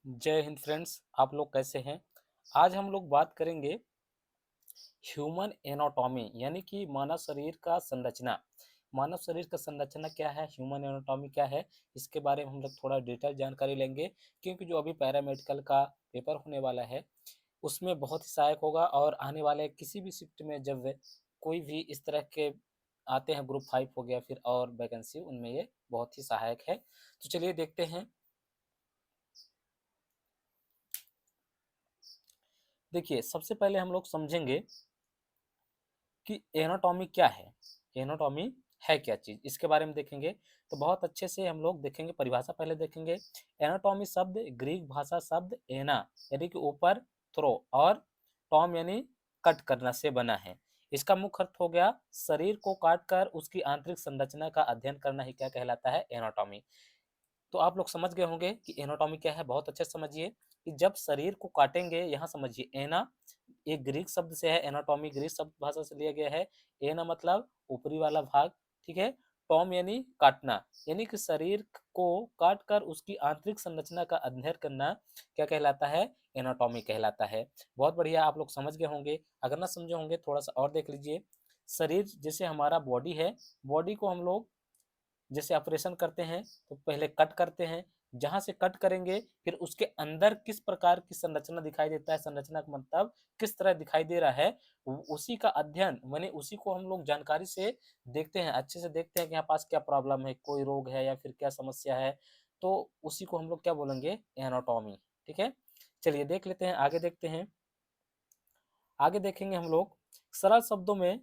जय हिंद फ्रेंड्स, आप लोग कैसे हैं। आज हम लोग बात करेंगे ह्यूमन एनाटॉमी यानी कि मानव शरीर का संरचना। मानव शरीर का संरचना क्या है, ह्यूमन एनाटॉमी क्या है, इसके बारे में हम लोग थोड़ा डिटेल जानकारी लेंगे। क्योंकि जो अभी पैरामेडिकल का पेपर होने वाला है उसमें बहुत ही सहायक होगा, और आने वाले किसी भी शिफ्ट में जब कोई भी इस तरह के आते हैं, ग्रुप 5 हो गया फिर और वैकेंसी, उनमें ये बहुत ही सहायक है। तो चलिए देखते हैं। देखिए, सबसे पहले हम लोग समझेंगे कि एनाटॉमी क्या है। एनाटॉमी है क्या चीज़, इसके बारे में देखेंगे। तो बहुत अच्छे से हम लोग देखेंगे, परिभाषा पहले देखेंगे। एनाटॉमी शब्द ग्रीक भाषा शब्द एना यानी कि ऊपर, थ्रो और टॉम यानी कट करना से बना है। इसका मुख्य अर्थ हो गया शरीर को काट कर उसकी आंतरिक संरचना का अध्ययन करना ही क्या कहलाता है, एनाटॉमी। तो आप लोग समझ गए होंगे कि एनाटॉमी क्या है। बहुत अच्छे से समझिए कि जब शरीर को काटेंगे, यहाँ समझिए एना एक ग्रीक शब्द से है, एनाटॉमी ग्रीक शब्द भाषा से लिया गया है। एना मतलब ऊपरी वाला भाग, ठीक है। टॉम यानी काटना, यानी कि शरीर को काट कर उसकी आंतरिक संरचना का अध्ययन करना क्या कहलाता है, एनाटॉमी कहलाता है। बहुत बढ़िया, आप लोग समझ गए होंगे। अगर ना समझे होंगे थोड़ा सा और देख लीजिए। शरीर जैसे हमारा बॉडी है, बॉडी को हम लोग जैसे ऑपरेशन करते हैं तो पहले कट करते हैं। जहां से कट करेंगे फिर उसके अंदर किस प्रकार की संरचना दिखाई देता है, संरचना का मतलब किस तरह दिखाई दे रहा है, उसी का अध्ययन माने उसी को हम लोग जानकारी से देखते हैं, अच्छे से देखते हैं कि यहाँ पास क्या प्रॉब्लम है, कोई रोग है या फिर क्या समस्या है। तो उसी को हम लोग क्या बोलेंगे, एनाटॉमी। ठीक है, चलिए देख लेते हैं, आगे देखते हैं। आगे देखेंगे हम लोग सरल शब्दों में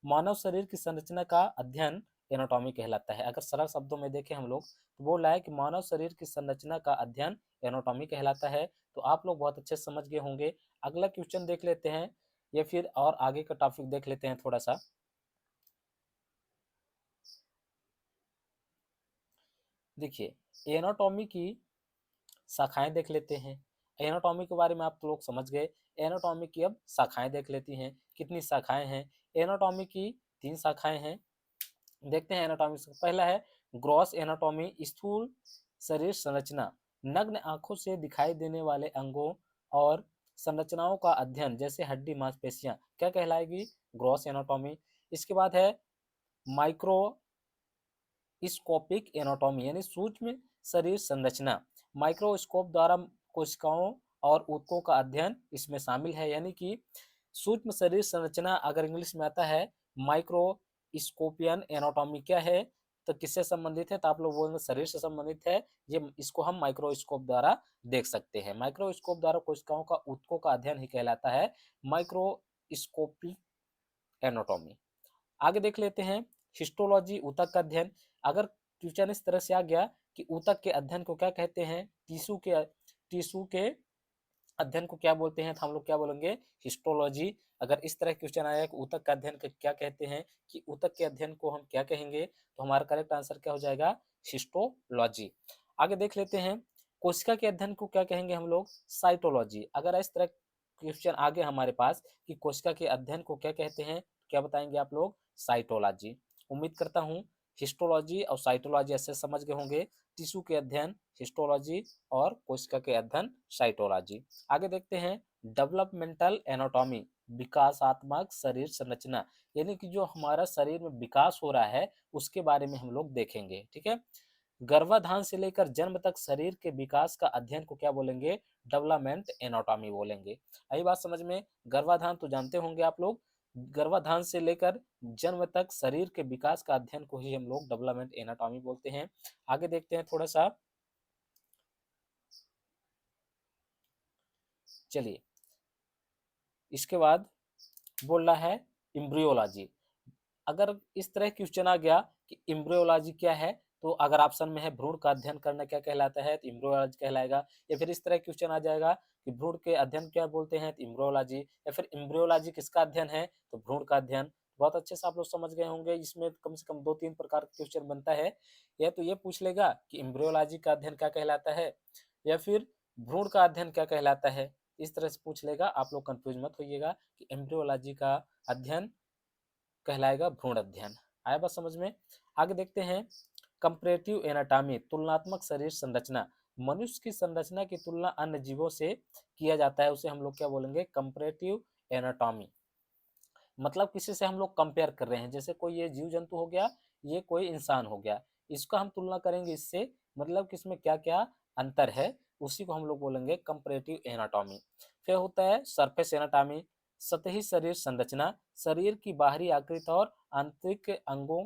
मानव शरीर की संरचना का अध्ययन एनाटॉमी कहलाता है। अगर सरल शब्दों में देखें हम लोग तो बोल रहा है कि मानव शरीर की संरचना का अध्ययन एनाटॉमी कहलाता है। तो आप लोग बहुत अच्छे से समझ गए होंगे। अगला क्वेश्चन देख लेते हैं या फिर और आगे का टॉपिक देख लेते हैं थोड़ा सा। देखिए, एनाटॉमी की शाखाएं देख लेते हैं। एनाटॉमी के बारे में आप लोग समझ गए। एनाटॉमी की अब शाखाएं देख लेती हैं, कितनी शाखाएं हैं। एनाटॉमी की 3 शाखाएं हैं। देखते हैं एनाटॉमी से। पहला है ग्रॉस एनाटॉमी, स्थूल शरीर संरचना, नग्न आंखों से दिखाई देने वाले अंगों और संरचनाओं का अध्ययन जैसे हड्डी मांसपेशियां क्या कहलाएगी, ग्रॉस एनाटॉमी। इसके बाद है माइक्रोस्कोपिक एनाटॉमी यानी सूक्ष्म शरीर संरचना, माइक्रोस्कोप द्वारा कोशिकाओं और ऊतकों का अध्ययन इसमें शामिल है। यानी कि सूक्ष्म शरीर संरचना अगर इंग्लिश में आता है माइक्रोस्कोपियन एनाटॉमी क्या है, तो किससे संबंधित है, तो आप लोग बोलेंगे शरीर से संबंधित है। ये इसको हम माइक्रोस्कोप द्वारा देख सकते हैं। माइक्रोस्कोप द्वारा कोशिकाओं का ऊतकों का अध्ययन ही कहलाता है माइक्रोस्कोपिक एनाटॉमी। आगे देख लेते हैं हिस्टोलॉजी, ऊतक का अध्ययन। अगर क्वेश्चन इस तरह से आ गया कि ऊतक के अध्ययन को क्या कहते हैं, टिश्यू के अध्ययन को क्या बोलते हैं, तो हम लोग क्या बोलेंगे, हिस्टोलॉजी। अगर इस तरह क्वेश्चन आया कि ऊतक का अध्ययन का क्या कहते हैं, कि ऊतक के अध्ययन को हम क्या कहेंगे, तो हमारा करेक्ट आंसर क्या हो जाएगा, हिस्टोलॉजी। आगे देख लेते हैं कोशिका के अध्ययन को क्या कहेंगे हम लोग, साइटोलॉजी। अगर इस तरह क्वेश्चन आ गए हमारे पास कि कोशिका के अध्ययन को क्या कहते हैं, तो क्या बताएंगे आप लोग, साइटोलॉजी। उम्मीद करता हूँ हिस्टोलॉजी और साइटोलॉजी ऐसे समझ गए होंगे। टिश्यू के अध्ययन हिस्टोलॉजी और कोशिका के अध्ययन साइटोलॉजी। आगे देखते हैं डेवलपमेंटल एनाटॉमी, विकासात्मक शरीर संरचना, यानी कि जो हमारा शरीर में विकास हो रहा है उसके बारे में हम लोग देखेंगे। ठीक है, गर्भाधान से लेकर जन्म तक शरीर के विकास का अध्ययन को क्या बोलेंगे, डेवलपमेंट एनाटॉमी बोलेंगे। आई बात समझ में। गर्भाधान तो जानते होंगे आप लोग, गर्भाधान से लेकर जन्म तक शरीर के विकास का अध्ययन को ही हम लोग डेवलपमेंट एनाटॉमी बोलते हैं। आगे देखते हैं थोड़ा सा, चलिए। इसके बाद बोल रहा है इम्ब्रियोलॉजी। अगर इस तरह क्वेश्चन आ गया कि इम्ब्रियोलॉजी क्या है, तो अगर ऑप्शन में है भ्रूण का अध्ययन करना क्या कहलाता है, तो इम्ब्रियोलॉजी कहलाएगा। या फिर इस तरह क्वेश्चन आ जाएगा कि भ्रूण के अध्ययन क्या बोलते हैं, तो इम्ब्रियोलॉजी। या फिर इम्ब्रियोलॉजी किसका अध्ययन है, तो भ्रूण का अध्ययन। बहुत अच्छे से आप लोग समझ गए होंगे। इसमें कम से कम 2-3 प्रकार का क्वेश्चन बनता है। या तो ये पूछ लेगा कि इम्ब्रियोलॉजी का अध्ययन क्या कहलाता है, या फिर भ्रूण का अध्ययन क्या कहलाता है। इस तरह से पूछ लेगा, आप लोग कंफ्यूज मत होइएगा कि एम्ब्रियोलॉजी का अध्ययन कहलाएगा भ्रूण अध्ययन। आया बात समझ में। आगे देखते हैं कंपैरेटिव एनाटॉमी, तुलनात्मक शरीर संरचना, मनुष्य की संरचना की तुलना अन्य जीवों से किया जाता है, उसे हम लोग क्या बोलेंगे, कंपैरेटिव एनाटॉमी। मतलब किसी से हम लोग कंपेयर कर रहे हैं, जैसे कोई ये जीव जंतु हो गया, ये कोई इंसान हो गया, इसका हम तुलना करेंगे इससे, मतलब कि इसमें क्या क्या अंतर है, उसी को हम लोग बोलेंगे कंपैरेटिव एनाटॉमी। फिर होता है सरफेस एनाटॉमी, सतही शरीर संरचना, शरीर की बाहरी आकृति और आंतरिक अंगों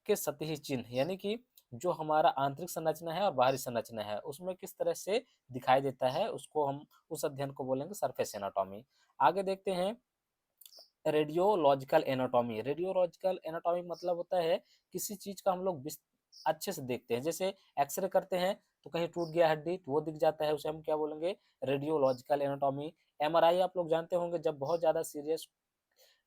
के सतही चिन्ह, यानी कि जो हमारा आंतरिक संरचना है और बाहरी संरचना है उसमें किस तरह से दिखाई देता है, उसको हम उस अध्ययन को बोलेंगे सरफेस एनाटॉमी। आगे देखते हैं रेडियोलॉजिकल एनाटॉमी। रेडियोलॉजिकल एनाटॉमी मतलब होता है किसी चीज का हम लोग अच्छे से देखते हैं, जैसे एक्सरे करते हैं तो कहीं टूट गया हड्डी तो वो दिख जाता है, उसे हम क्या बोलेंगे, रेडियोलॉजिकल एनाटॉमी। एमआरआई आप लोग जानते होंगे, जब बहुत ज्यादा सीरियस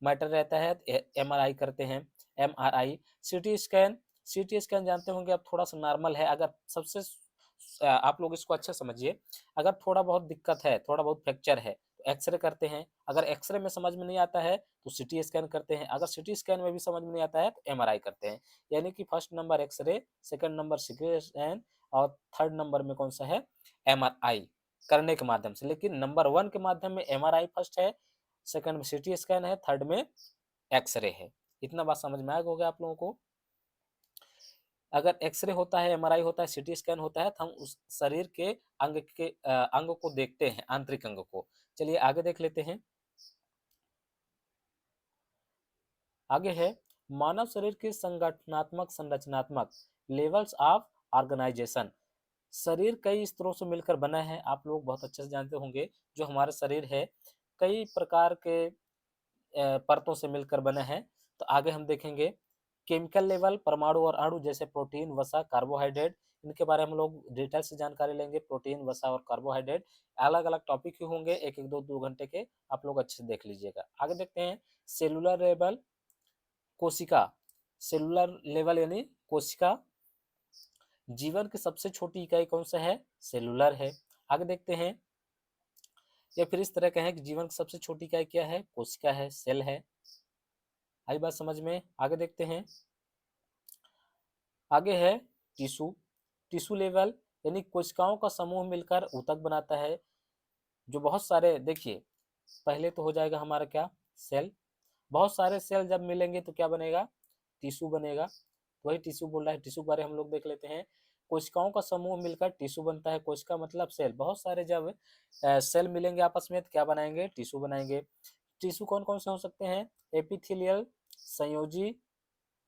मैटर रहता है एमआरआई करते हैं, MRI. CT scan, CT scan जानते होंगे, अब थोड़ा सा नॉर्मल है, अगर सबसे आप लोग इसको अच्छा समझिए, अगर थोड़ा बहुत दिक्कत है, थोड़ा बहुत फ्रैक्चर है तो एक्सरे करते हैं, अगर एक्सरे में समझ में नहीं आता है तो सीटी स्कैन करते हैं, अगर सीटी स्कैन में भी समझ में नहीं आता है तो एमआरआई करते हैं। यानी कि first number X ray, second number CT scan और थर्ड नंबर में कौन सा है, एमआरआई करने के माध्यम से। लेकिन नंबर 1 के माध्यम में एमआरआई फर्स्ट है, सेकंड में सीटी स्कैन है, थर्ड में एक्सरे है। इतना बात समझ में आ गया आप लोगों को। अगर एक्सरे होता है, एमआरआई होता है, सीटी स्कैन होता है तो हम उस शरीर के अंग को देखते हैं, आंतरिक अंग को। चलिए आगे देख लेते हैं। आगे है मानव शरीर के संगठनात्मक संरचनात्मक लेवल्स ऑफ ऑर्गेनाइजेशन। शरीर कई स्तरों से मिलकर बना है, आप लोग बहुत अच्छे से जानते होंगे, जो हमारा शरीर है कई प्रकार के परतों से मिलकर बना है। तो आगे हम देखेंगे केमिकल लेवल, परमाणु और अणु, जैसे प्रोटीन, वसा, कार्बोहाइड्रेट, इनके बारे में हम लोग डिटेल से जानकारी लेंगे। प्रोटीन, वसा और कार्बोहाइड्रेट अलग अलग टॉपिक ही होंगे, एक एक दो दो घंटे के, आप लोग अच्छे से देख लीजिएगा। आगे देखते हैं सेलुलर लेवल, कोशिका। सेलुलर लेवल यानी कोशिका, जीवन की सबसे छोटी इकाई कौन सा है, सेलुलर है। आगे देखते हैं, या फिर इस तरह का है कि जीवन की सबसे छोटी इकाई क्या है, कोशिका है, सेल है। आई बात समझ में। आगे देखते हैं, आगे है टिश्यू। टिश्यू लेवल यानी कोशिकाओं का समूह मिलकर ऊतक बनाता है, जो बहुत सारे, देखिए पहले तो हो जाएगा हमारा क्या, सेल। बहुत सारे सेल जब मिलेंगे तो क्या बनेगा, टिश्यू बनेगा। तो वही टिश्यू बोल रहा है, टिश्यू बारे हम लोग देख लेते हैं। कोशिकाओं का समूह मिलकर टिश्यू बनता है, कोशिका मतलब सेल। बहुत सारे जब सेल मिलेंगे आपस में तो क्या बनाएंगे, टिश्यू बनाएंगे। टिश्यू कौन कौन से हो सकते हैं, एपिथेलियल, संयोजी,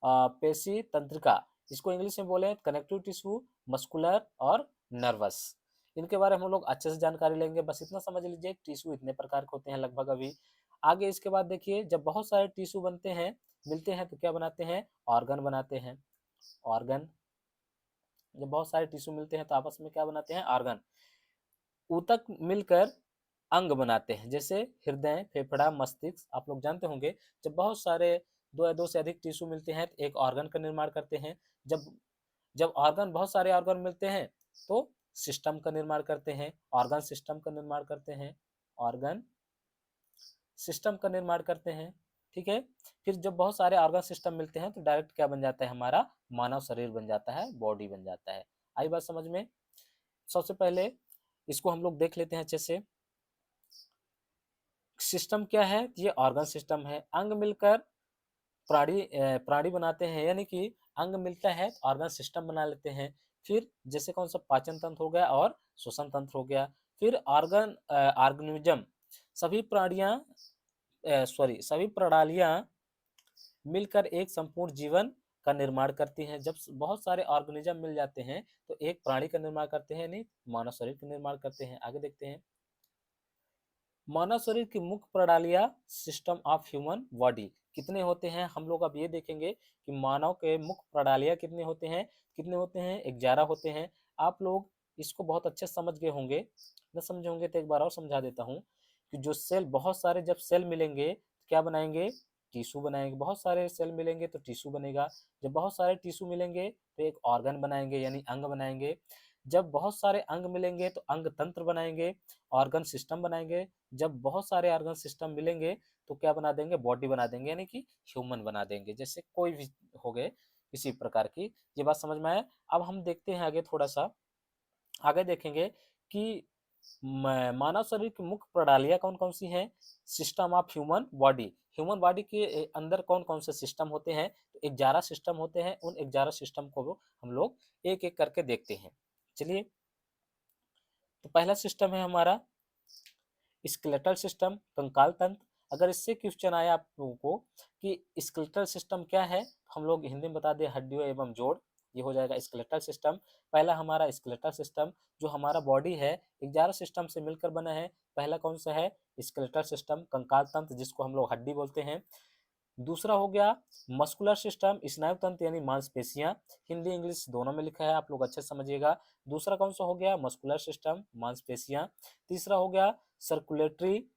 पेशी तंत्रिका, इसको इंग्लिश में बोले कनेक्टिव टिश्यू, मस्कुलर और नर्वस। इनके बारे में हम लोग अच्छे से जानकारी लेंगे, बस इतना समझ लीजिए टिश्यू इतने प्रकार के होते हैं लगभग अभी। आगे इसके बाद देखिए, जब बहुत सारे टिश्यू बनते हैं, मिलते हैं तो क्या बनाते हैं, ऑर्गन बनाते हैं। ऑर्गन, जब बहुत सारे टिश्यू मिलते हैं तो आपस में क्या बनाते हैं, ऑर्गन। ऊतक मिलकर अंग बनाते हैं, जैसे हृदय, फेफड़ा, मस्तिष्क, आप लोग जानते होंगे। जब बहुत सारे दो या दो से अधिक टिश्यू मिलते हैं तो एक ऑर्गन का निर्माण करते हैं। जब जब ऑर्गन, बहुत सारे ऑर्गन मिलते हैं तो सिस्टम का निर्माण करते हैं, ऑर्गन सिस्टम का निर्माण करते हैं, ऑर्गन सिस्टम का निर्माण करते हैं। ठीक है। फिर जब बहुत सारे ऑर्गन सिस्टम मिलते हैं तो डायरेक्ट क्या बन जाता है, हमारा मानव शरीर बन जाता है, बॉडी बन जाता है। आई बात समझ में। सबसे पहले इसको हम लोग देख लेते हैं अच्छे से। सिस्टम क्या है, ये ऑर्गन सिस्टम है। अंग मिलकर प्राणी बनाते हैं, यानी कि अंग मिलता है ऑर्गन सिस्टम बना लेते हैं। फिर जैसे कौन सा, पाचन तंत्र हो गया और श्वसन तंत्र हो गया। फिर ऑर्गेनिज्म, सभी प्राणियां, सभी प्रणालियां मिलकर एक संपूर्ण जीवन का निर्माण करती हैं। जब बहुत सारे ऑर्गेनिज्म मिल जाते हैं तो एक प्राणी का निर्माण करते हैं, नहीं मानव शरीर का निर्माण करते हैं। आगे देखते हैं, मानव शरीर की मुख्य प्रणालियां, सिस्टम ऑफ ह्यूमन बॉडी कितने होते हैं, हम लोग अब ये देखेंगे कि मानव के मुख्य प्रणालियां कितने होते हैं। कितने होते हैं, 11 होते हैं। आप लोग इसको बहुत अच्छे से समझ गए होंगे, न समझे होंगे तो एक बार और समझा देता हूँ कि जो सेल, बहुत सारे जब सेल मिलेंगे तो क्या बनाएंगे, टिश्यू बनाएंगे। बहुत सारे सेल मिलेंगे तो टिश्यू बनेगा। जब बहुत सारे टिश्यू मिलेंगे तो एक ऑर्गन बनाएंगे, यानी अंग बनाएंगे। जब बहुत सारे अंग मिलेंगे तो अंग तंत्र बनाएंगे, ऑर्गन सिस्टम बनाएंगे। जब बहुत सारे ऑर्गन सिस्टम मिलेंगे तो क्या बना देंगे, बॉडी बना देंगे, यानी कि ह्यूमन बना देंगे, जैसे कोई भी हो गए इसी प्रकार की। ये बात समझ में आया। अब हम देखते हैं आगे थोड़ा सा, आगे देखेंगे कि मानव शरीर की मुख्य प्रणालियाँ कौन-कौन सी हैं? System of human body. Human body के अंदर कौन-कौन से सिस्टम होते हैं? तो 11 सिस्टम होते हैं। उन 11 सिस्टम को हम लोग एक-एक करके देखते हैं। चलिए, तो पहला सिस्टम है हमारा स्केलेटल सिस्टम, कंकाल तंत्र। अगर इससे क्वेश्चन आया आप लोगों को कि स्केलेटल सिस्टम क्या है, हम लोग हिंदी में बता दें हड्डियों एवं जोड़, ये हो जाएगा स्केलेटल सिस्टम। पहला हमारा स्केलेटल सिस्टम, जो हमारा बॉडी है 11 सिस्टम से मिलकर बना है। पहला कौन सा है? स्केलेटल सिस्टम, कंकाल तंत्र, जिसको हम लोग हड्डी बोलते हैं। दूसरा हो गया मस्कुलर सिस्टम, स्नायु तंत्र यानी मांसपेशियां। हिंदी इंग्लिश दोनों में लिखा है, आप लोग अच्छे से समझिएगा। दूसरा कौन सा हो गया? मस्कुलर सिस्टम, मांसपेशियां। तीसरा हो गया सर्कुलेटरी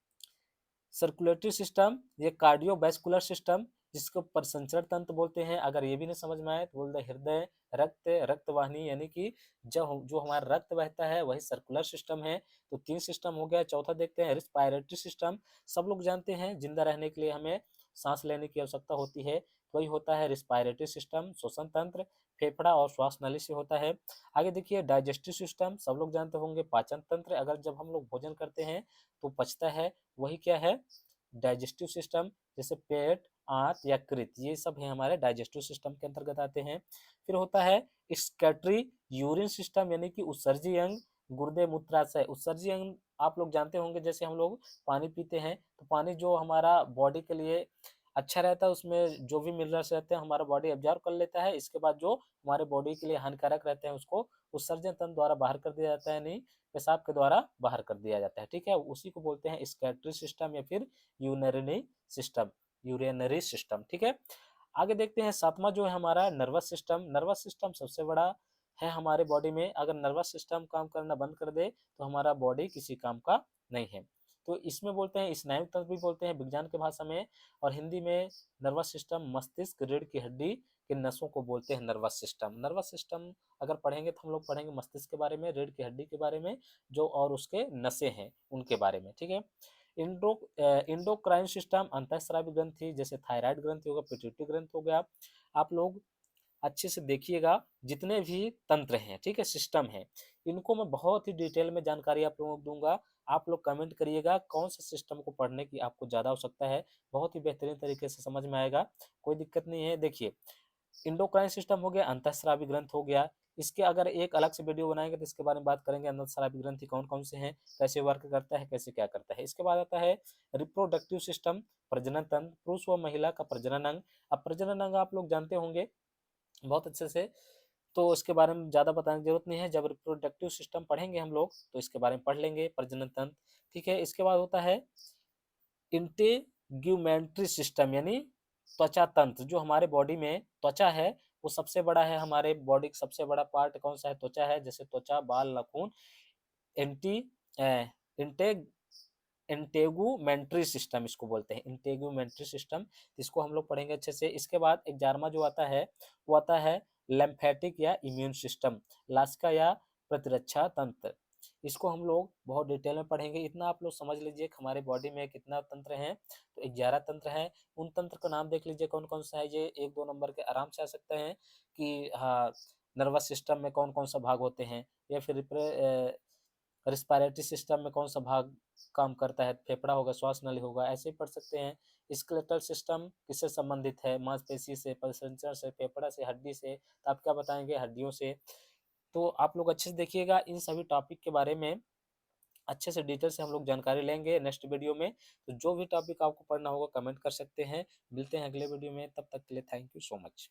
सर्कुलेटरी सिस्टम, ये कार्डियोवैस्कुलर सिस्टम, जिसको परिसंचरण तंत्र बोलते हैं। अगर ये भी नहीं समझ में आए तो बोल दे हृदय, रक्त, रक्तवाहिनी, यानी कि जो हमारा रक्त बहता है वही सर्कुलर सिस्टम है। तो 3 सिस्टम हो गया। चौथा देखते हैं रिस्पायरेटरी सिस्टम। सब लोग जानते हैं जिंदा रहने के लिए हमें सांस लेने की आवश्यकता होती है, तो वही होता है रिस्पायरेटरी सिस्टम, श्वसन तंत्र, फेफड़ा और श्वास नली से होता है। आगे देखिए डाइजेस्टिव सिस्टम, सब लोग जानते होंगे पाचन तंत्र। अगर जब हम लोग भोजन करते हैं तो पचता है, वही क्या है? Digestive system. जैसे पेट, आंत, यकृत, ये सब है हमारे डाइजेस्टिव सिस्टम के अंतर्गत आते हैं। फिर होता है एक्सक्रीटरी यूरिन सिस्टम, यानी कि उत्सर्जी अंग, गुर्दे, मूत्राशय। उत्सर्जी अंग आप लोग जानते होंगे, जैसे हम लोग पानी पीते हैं तो पानी जो हमारा बॉडी के लिए अच्छा रहता है, उसमें जो भी मिनरल्स रहते हैं हमारा बॉडी एब्जॉर्ब कर लेता है। इसके बाद जो हमारे बॉडी के लिए हानिकारक रहते हैं उसको उत्सर्जन तंत्र द्वारा बाहर कर दिया जाता है, नहीं पेशाब के द्वारा बाहर कर दिया जाता है। ठीक है, उसी को बोलते हैं स्कैटरी सिस्टम या फिर यूरिनरी सिस्टम, यूरिनरी सिस्टम। ठीक है, आगे देखते हैं सातवां जो है हमारा नर्वस सिस्टम। नर्वस सिस्टम सबसे बड़ा है हमारे बॉडी में। अगर नर्वस सिस्टम काम करना बंद कर दे तो हमारा बॉडी किसी काम का नहीं है। तो इसमें बोलते हैं स्नायु तंत्र भी बोलते हैं विज्ञान की भाषा में, और हिंदी में नर्वस सिस्टम मस्तिष्क रीढ़ की हड्डी के नसों को बोलते हैं नर्वस सिस्टम। नर्वस सिस्टम अगर पढ़ेंगे तो हम लोग पढ़ेंगे मस्तिष्क के बारे में, रीढ़ की हड्डी के बारे में, जो और उसके नसें हैं उनके बारे में। ठीक है, इंडोक्राइन सिस्टम अंतःस्रावी ग्रंथि, जैसे थायराइड ग्रंथि होगा, पिट्यूटरी ग्रंथि हो गया। आप लोग अच्छे से देखिएगा, जितने भी तंत्र हैं, ठीक है, सिस्टम है, इनको मैं बहुत ही डिटेल में जानकारी आप लोगों को दूंगा। आप लोग कमेंट करिएगा कौन सा सिस्टम को पढ़ने की आपको ज़्यादा आवश्यकता है, बहुत ही बेहतरीन तरीके से समझ में आएगा, कोई दिक्कत नहीं है। देखिए, इंडोक्राइन सिस्टम हो गया, अंतःस्रावी ग्रंथ हो गया। इसके अगर एक अलग से वीडियो बनाएंगे तो इसके बारे में बात करेंगे, अंतःस्रावी ग्रंथि कौन कौन से हैं, कैसे वर्क करता है, कैसे क्या करता है। इसके बाद आता है रिप्रोडक्टिव सिस्टम, प्रजनन तंत्र, पुरुष व महिला का प्रजनन अंग। अब प्रजनन अंग आप लोग जानते होंगे बहुत अच्छे से, तो इसके बारे में ज़्यादा बताने की जरूरत नहीं है। जब रिप्रोडक्टिव सिस्टम पढ़ेंगे हम लोग तो इसके बारे में पढ़ लेंगे, प्रजनन तंत्र। ठीक है, इसके बाद होता है इंटेग्यूमेंट्री सिस्टम, यानी त्वचा तंत्र। जो हमारे बॉडी में त्वचा है वो सबसे बड़ा है, हमारे बॉडी का सबसे बड़ा पार्ट कौन सा है? त्वचा है। जैसे त्वचा, बाल, नाखून। एंटी इंटेग इंटेगुमेंट्री सिस्टम इसको बोलते हैं, इंटेगुमेंट्री सिस्टम। इसको हम लोग पढ़ेंगे अच्छे से। इसके बाद 11वां जो आता है वो आता है लिम्फेटिक या इम्यून सिस्टम, लास्का या प्रतिरक्षा तंत्र। इसको हम लोग बहुत डिटेल में पढ़ेंगे। इतना आप लोग समझ लीजिए कि हमारे बॉडी में कितना तंत्र हैं, तो 11 तंत्र हैं। उन तंत्र का नाम देख लीजिए कौन कौन सा है, ये 1-2 नंबर के आराम से आ सकते हैं कि हाँ, नर्वस सिस्टम में कौन कौन सा भाग होते हैं, या फिर रिस्पायरेटरी सिस्टम में कौन सा भाग काम करता है, फेफड़ा होगा, श्वास नली होगा, ऐसे ही पढ़ सकते हैं। स्केलेटल सिस्टम किससे संबंधित है? मांसपेशी से, परिसंचरण से, फेफड़ा से, हड्डी से। तो आप क्या बताएंगे? हड्डियों से। तो आप लोग अच्छे से देखिएगा, इन सभी टॉपिक के बारे में अच्छे से डिटेल से हम लोग जानकारी लेंगे नेक्स्ट वीडियो में। तो जो भी टॉपिक आपको पढ़ना होगा कमेंट कर सकते हैं। मिलते हैं अगले वीडियो में, तब तक के लिए थैंक यू सो मच।